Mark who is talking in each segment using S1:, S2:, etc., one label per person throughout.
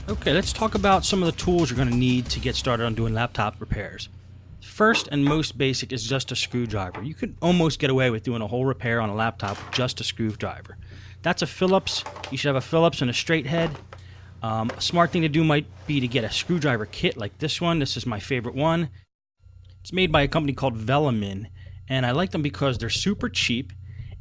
S1: Okay, let's talk about some of the tools you're going to need to get started on doing laptop repairs. First and most basic is just a screwdriver. You could almost get away with doing a whole repair on a laptop with just a screwdriver. That's a Phillips. You should have a Phillips and a straight head. A smart thing to do might be to get a screwdriver kit like this one. This is my favorite one. It's made by a company called Velamin, and I like them because they're super cheap,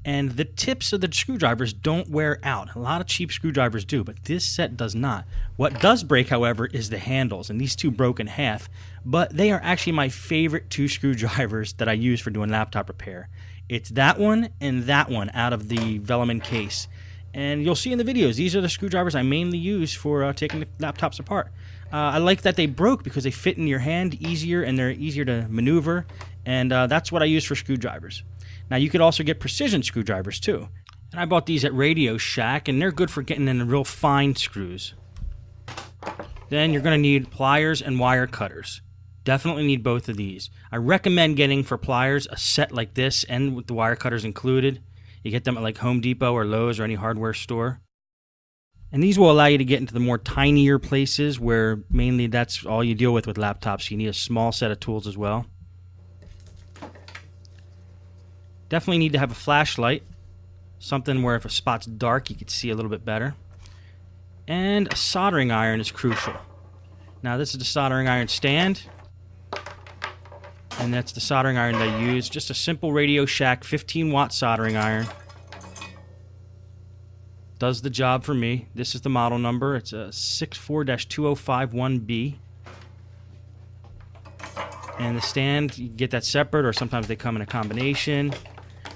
S1: and the tips of the screwdrivers don't wear out. A lot of cheap screwdrivers do, but this set does not. What does break, however, is the handles, and these two broke in half, but they are actually my favorite two screwdrivers that I use for doing laptop repair. It's that one and that one out of the Velamin case. And you'll see in the videos, these are the screwdrivers I mainly use for taking the laptops apart. I like that they broke because they fit in your hand easier and they're easier to maneuver, and that's what I use for screwdrivers. Now you could also get precision screwdrivers too. And I bought these at Radio Shack, and they're good for getting in the real fine screws. Then you're going to need pliers and wire cutters. Definitely need both of these. I recommend getting for pliers a set like this and with the wire cutters included. You get them at like Home Depot or Lowe's or any hardware store. And these will allow you to get into the more tinier places where mainly that's all you deal with laptops. You need a small set of tools as well. Definitely need to have a flashlight. Something where if a spot's dark you can see a little bit better. And a soldering iron is crucial. Now this is the soldering iron stand. And that's the soldering iron that I use. Just a simple Radio Shack 15-watt soldering iron. Does the job for me. This is the model number. It's a 64-2051B. And the stand, you get that separate, or sometimes they come in a combination.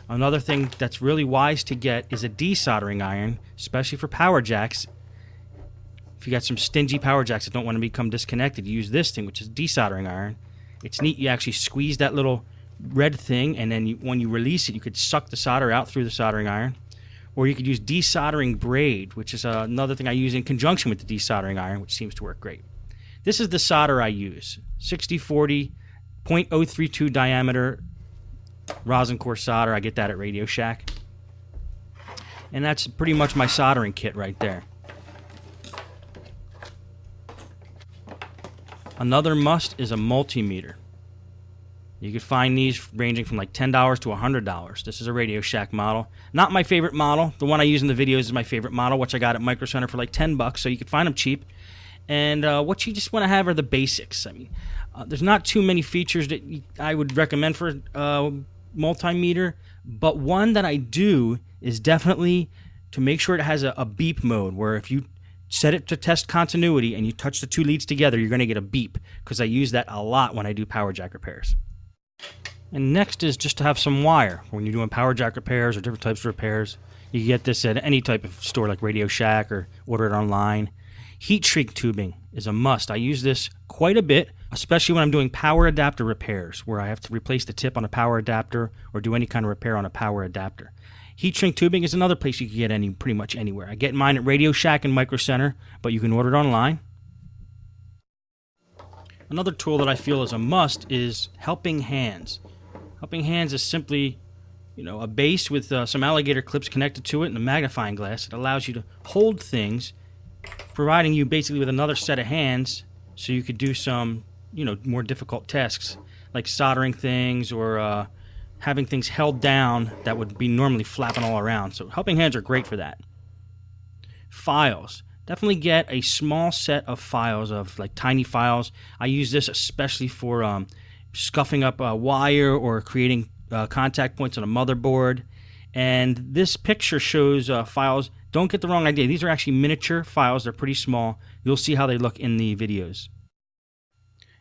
S1: Another thing that's really wise to get is a desoldering iron, especially for power jacks. If you got some stingy power jacks that don't want to become disconnected, use this thing, which is desoldering iron. It's neat. You actually squeeze that little red thing, and then when you release it, you could suck the solder out through the soldering iron. Or you could use desoldering braid, which is another thing I use in conjunction with the desoldering iron, which seems to work great. This is the solder I use. 6040, 0.032 diameter rosin core solder. I get that at Radio Shack. And that's pretty much my soldering kit right there. Another must is a multimeter. You could find these ranging from like $10 to $100. This is a Radio Shack model. Not my favorite model. The one I use in the videos is my favorite model, which I got at Micro Center for like $10, so you can find them cheap. And what you just want to have are the basics. I mean, there's not too many features that I would recommend for multimeter, but one that I do is definitely to make sure it has a beep mode, where if you set it to test continuity and you touch the two leads together, you're going to get a beep, because I use that a lot when I do power jack repairs. And next is just to have some wire. When you're doing power jack repairs or different types of repairs, you can get this at any type of store like Radio Shack or order it online. Heat shrink tubing is a must. I use this quite a bit, especially when I'm doing power adapter repairs, where I have to replace the tip on a power adapter or do any kind of repair on a power adapter. Heat shrink tubing is another place you can get pretty much anywhere. I get mine at Radio Shack and Micro Center, but you can order it online. Another tool that I feel is a must is helping hands. Helping hands is simply, a base with some alligator clips connected to it and a magnifying glass. It allows you to hold things, providing you basically with another set of hands, so you could do some, more difficult tasks like soldering things or having things held down that would be normally flapping all around. So helping hands are great for that. Files. Definitely get a small set of files, of like tiny files. I use this especially for scuffing up a wire or creating contact points on a motherboard. And this picture shows files. Don't get the wrong idea. These are actually miniature files. They're pretty small. You'll see how they look in the videos.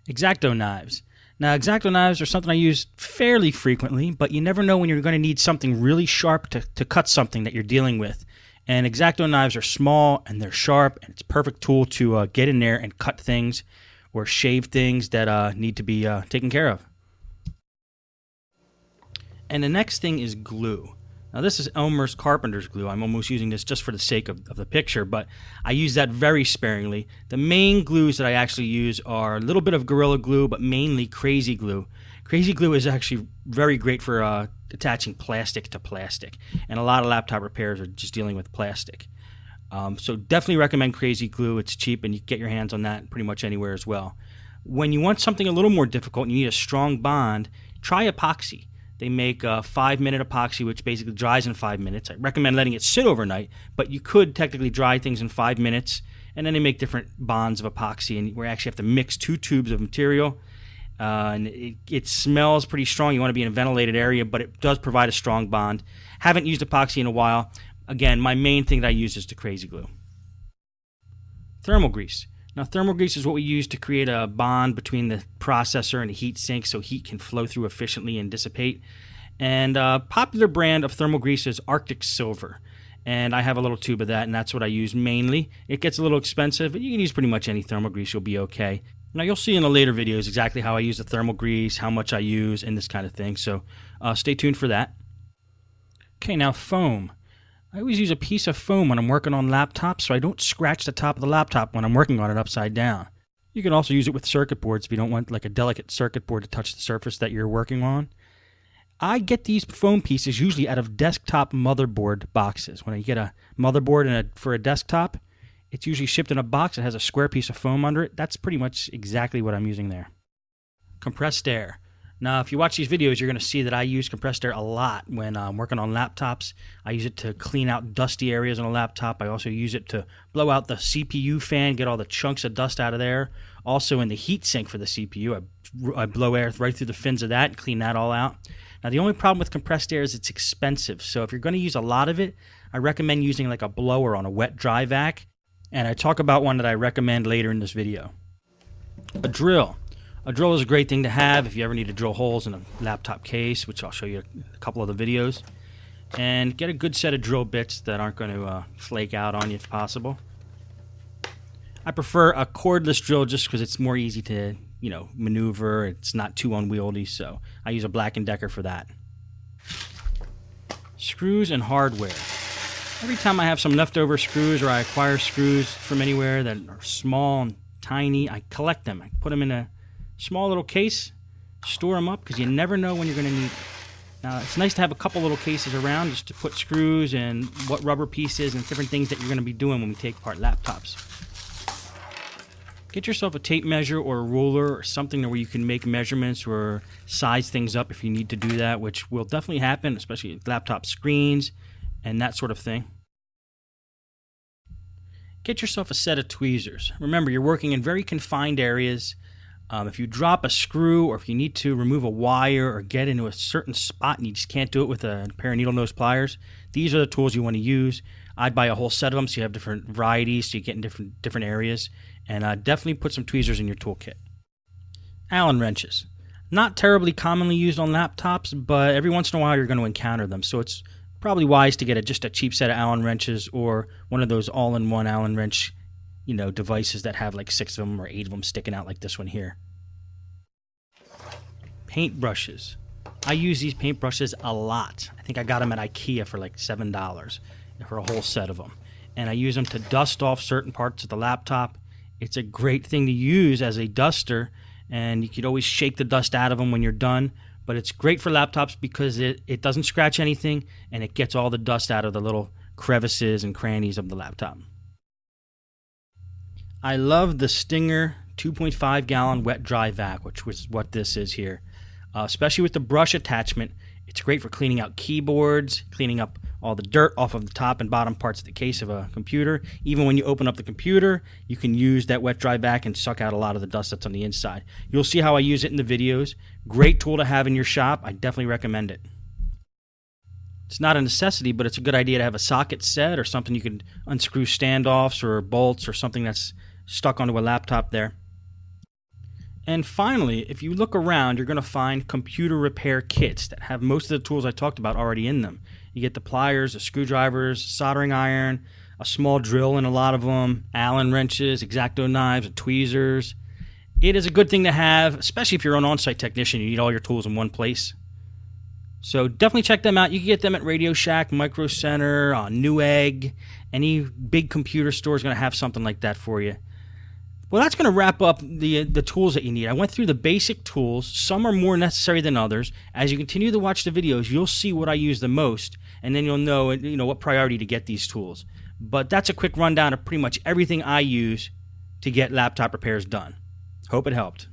S1: X-Acto knives. Now, X-Acto knives are something I use fairly frequently, but you never know when you're going to need something really sharp to cut something that you're dealing with. And X-Acto knives are small and they're sharp, and it's a perfect tool to get in there and cut things or shave things that need to be taken care of. And the next thing is glue. Now this is Elmer's Carpenter's glue. I'm almost using this just for the sake of the picture, but I use that very sparingly. The main glues that I actually use are a little bit of Gorilla Glue, but mainly Crazy Glue. Crazy Glue is actually very great for attaching plastic to plastic, and a lot of laptop repairs are just dealing with plastic. So definitely recommend Crazy Glue. It's cheap and you can get your hands on that pretty much anywhere as well. When you want something a little more difficult and you need a strong bond, try epoxy. They make a 5-minute epoxy, which basically dries in 5 minutes. I recommend letting it sit overnight, but you could technically dry things in 5 minutes. And then they make different bonds of epoxy, and we actually have to mix 2 tubes of material. And it smells pretty strong. You want to be in a ventilated area, but it does provide a strong bond. Haven't used epoxy in a while. Again, my main thing that I use is the Crazy Glue. Thermal grease. Now, thermal grease is what we use to create a bond between the processor and the heat sink so heat can flow through efficiently and dissipate. And a popular brand of thermal grease is Arctic Silver. And I have a little tube of that, and that's what I use mainly. It gets a little expensive, but you can use pretty much any thermal grease. You'll be okay. Now, you'll see in the later videos exactly how I use the thermal grease, how much I use, and this kind of thing. So stay tuned for that. Okay, now foam. I always use a piece of foam when I'm working on laptops so I don't scratch the top of the laptop when I'm working on it upside down. You can also use it with circuit boards if you don't want like a delicate circuit board to touch the surface that you're working on. I get these foam pieces usually out of desktop motherboard boxes. When you get a motherboard for a desktop, it's usually shipped in a box that has a square piece of foam under it. That's pretty much exactly what I'm using there. Compressed air. Now, if you watch these videos, you're going to see that I use compressed air a lot when I'm working on laptops. I use it to clean out dusty areas on a laptop. I also use it to blow out the CPU fan, get all the chunks of dust out of there. Also in the heat sink for the CPU, I blow air right through the fins of that and clean that all out. Now, the only problem with compressed air is it's expensive. So if you're going to use a lot of it, I recommend using like a blower on a wet dry vac. And I talk about one that I recommend later in this video. A drill. A drill is a great thing to have if you ever need to drill holes in a laptop case, which I'll show you a couple of the videos. And get a good set of drill bits that aren't going to flake out on you if possible. I prefer a cordless drill just because it's more easy to, maneuver. It's not too unwieldy, so I use a Black & Decker for that. Screws and hardware. Every time I have some leftover screws or I acquire screws from anywhere that are small and tiny, I collect them. I put them in a small little case, store them up because you never know when you're going to need them. Now, it's nice to have a couple little cases around just to put screws and what rubber pieces and different things that you're going to be doing when we take apart laptops. Get yourself a tape measure or a ruler or something where you can make measurements or size things up if you need to do that, which will definitely happen, especially with laptop screens and that sort of thing. Get yourself a set of tweezers. Remember, you're working in very confined areas. If you drop a screw or if you need to remove a wire or get into a certain spot and you just can't do it with a pair of needle nose pliers, these are the tools you want to use. I'd buy a whole set of them so you have different varieties so you get in different areas. And definitely put some tweezers in your toolkit. Allen wrenches. Not terribly commonly used on laptops, but every once in a while you're going to encounter them. So it's probably wise to get just a cheap set of Allen wrenches or one of those all-in-one Allen wrench devices that have like 6 of them or 8 of them sticking out like this one here. Paintbrushes. I use these paintbrushes a lot. I think I got them at IKEA for like $7 for a whole set of them. And I use them to dust off certain parts of the laptop. It's a great thing to use as a duster, and you could always shake the dust out of them when you're done. But it's great for laptops because it doesn't scratch anything, and it gets all the dust out of the little crevices and crannies of the laptop. I love the Stinger 2.5 gallon wet dry vac, which was what this is here. Especially with the brush attachment, it's great for cleaning out keyboards, cleaning up all the dirt off of the top and bottom parts of the case of a computer. Even when you open up the computer, you can use that wet dry vac and suck out a lot of the dust that's on the inside. You'll see how I use it in the videos. Great tool to have in your shop. I definitely recommend it. It's not a necessity, but it's a good idea to have a socket set or something you can unscrew standoffs or bolts or something that's stuck onto a laptop there. And finally, if you look around, you're going to find computer repair kits that have most of the tools I talked about already in them. You get the pliers, the screwdrivers, soldering iron, a small drill in a lot of them, Allen wrenches, X-Acto knives, and tweezers. It is a good thing to have, especially if you're an on-site technician. You need all your tools in one place. So definitely check them out. You can get them at Radio Shack, Micro Center, Newegg. Any big computer store is going to have something like that for you. Well, that's going to wrap up the tools that you need. I went through the basic tools. Some are more necessary than others. As you continue to watch the videos, you'll see what I use the most, and then you'll know what priority to get these tools. But that's a quick rundown of pretty much everything I use to get laptop repairs done. Hope it helped.